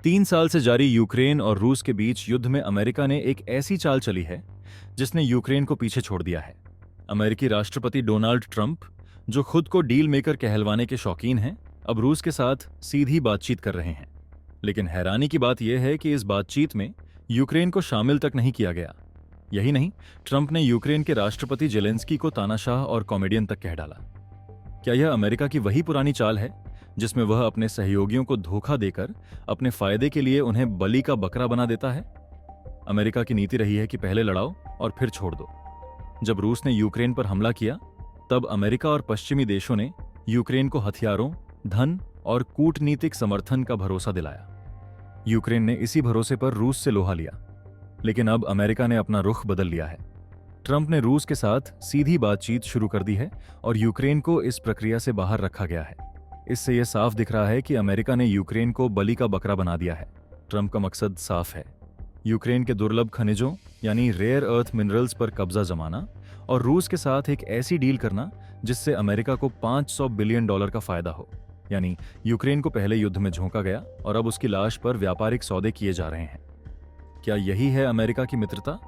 3 साल से जारी यूक्रेन और रूस के बीच युद्ध में अमेरिका ने एक ऐसी चाल चली है जिसने यूक्रेन को पीछे छोड़ दिया है। अमेरिकी राष्ट्रपति डोनाल्ड ट्रंप, जो खुद को डील मेकर कहलवाने के शौकीन हैं, अब रूस के साथ सीधी बातचीत कर रहे हैं। लेकिन हैरानी की बात यह है कि इस बातचीत में यूक्रेन को शामिल तक नहीं किया गया। यही नहीं, ट्रंप ने यूक्रेन के राष्ट्रपति जेलेंस्की को तानाशाह और कॉमेडियन तक कह डाला। क्या यह अमेरिका की वही पुरानी चाल है जिसमें वह अपने सहयोगियों को धोखा देकर अपने फायदे के लिए उन्हें बलि का बकरा बना देता है? अमेरिका की नीति रही है कि पहले लड़ाओ और फिर छोड़ दो। जब रूस ने यूक्रेन पर हमला किया, तब अमेरिका और पश्चिमी देशों ने यूक्रेन को हथियारों, धन और कूटनीतिक समर्थन का भरोसा दिलाया। यूक्रेन ने इसी भरोसे पर रूस से लोहा लिया। लेकिन अब अमेरिका ने अपना रुख बदल लिया है। ट्रंप ने रूस के साथ सीधी बातचीत शुरू कर दी है और यूक्रेन को इस प्रक्रिया से बाहर रखा गया है। इससे यह साफ दिख रहा है कि अमेरिका ने यूक्रेन को बलि का बकरा बना दिया है। ट्रंप का मकसद साफ है, यूक्रेन के दुर्लभ खनिजों यानी रेयर अर्थ मिनरल्स पर कब्जा जमाना और रूस के साथ एक ऐसी डील करना जिससे अमेरिका को $500 बिलियन का फायदा हो। यानी यूक्रेन को पहले युद्ध में झोंका गया और अब उसकी लाश पर व्यापारिक सौदे किए जा रहे हैं। क्या यही है अमेरिका की मित्रता?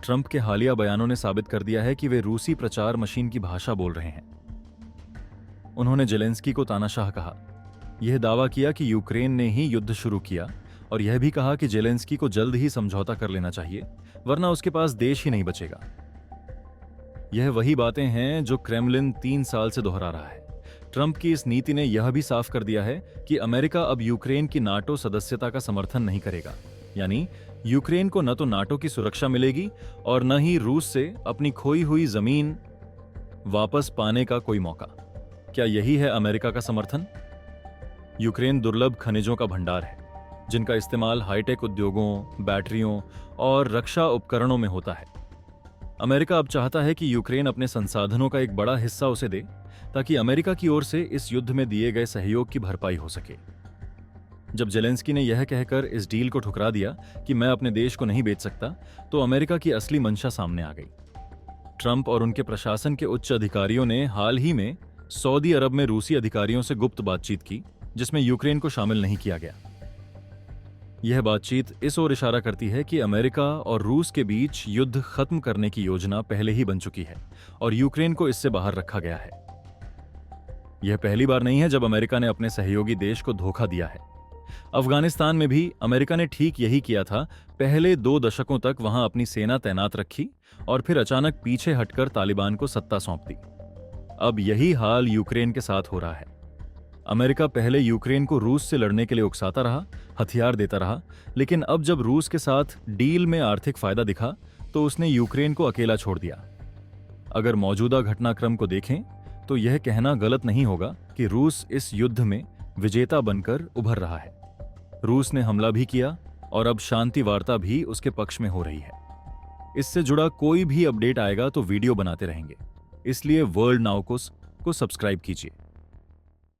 ट्रंप के हालिया बयानों ने साबित कर दिया है कि वे रूसी प्रचार मशीन की भाषा बोल रहे हैं। उन्होंने जेलेंस्की को तानाशाह कहा, यह दावा किया कि यूक्रेन ने ही युद्ध शुरू किया और यह भी कहा कि जेलेंस्की को जल्द ही समझौता कर लेना चाहिए, वरना उसके पास देश ही नहीं बचेगा। यह वही बातें हैं जो क्रेमलिन 3 साल से दोहरा रहा है। ट्रंप की इस नीति ने यह भी साफ कर दिया है कि अमेरिका अब यूक्रेन की नाटो सदस्यता का समर्थन नहीं करेगा। यानी यूक्रेन को न तो नाटो की सुरक्षा मिलेगी और न ही रूस से अपनी खोई हुई जमीन वापस पाने का कोई मौका। क्या यही है अमेरिका का समर्थन? यूक्रेन दुर्लभ खनिजों का भंडार है, जिनका इस्तेमाल हाईटेक उद्योगों, बैटरियों और रक्षा उपकरणों में होता है। अमेरिका अब चाहता है कि यूक्रेन अपने संसाधनों का एक बड़ा हिस्सा उसे दे, ताकि अमेरिका की ओर से इस युद्ध में दिए गए सहयोग की भरपाई हो सके। जब जेलेंस्की ने यह कहकर इस डील को ठुकरा दिया कि मैं अपने देश को नहीं बेच सकता, तो अमेरिका की असली मंशा सामने आ गई। ट्रंप और उनके प्रशासन के उच्च अधिकारियों ने हाल ही में सऊदी अरब में रूसी अधिकारियों से गुप्त बातचीत की, जिसमें यूक्रेन को शामिल नहीं किया गया। यह बातचीत इस ओर इशारा करती है कि अमेरिका और रूस के बीच युद्ध खत्म करने की योजना पहले ही बन चुकी है और यूक्रेन को इससे बाहर रखा गया है। यह पहली बार नहीं है जब अमेरिका ने अपने सहयोगी देश को धोखा दिया है। अफगानिस्तान में भी अमेरिका ने ठीक यही किया था। पहले 2 दशकों तक वहां अपनी सेना तैनात रखी और फिर अचानक पीछे हटकर तालिबान को सत्ता सौंप दी। अब यही हाल यूक्रेन के साथ हो रहा है। अमेरिका पहले यूक्रेन को रूस से लड़ने के लिए उकसाता रहा, हथियार देता रहा, लेकिन अब जब रूस के साथ डील में आर्थिक फायदा दिखा तो उसने यूक्रेन को अकेला छोड़ दिया। अगर मौजूदा घटनाक्रम को देखें तो यह कहना गलत नहीं होगा कि रूस इस युद्ध में विजेता बनकर उभर रहा है। रूस ने हमला भी किया और अब शांति वार्ता भी उसके पक्ष में हो रही है। इससे जुड़ा कोई भी अपडेट आएगा तो वीडियो बनाते रहेंगे, इसलिए वर्ल्ड नाउ को सब्सक्राइब कीजिए।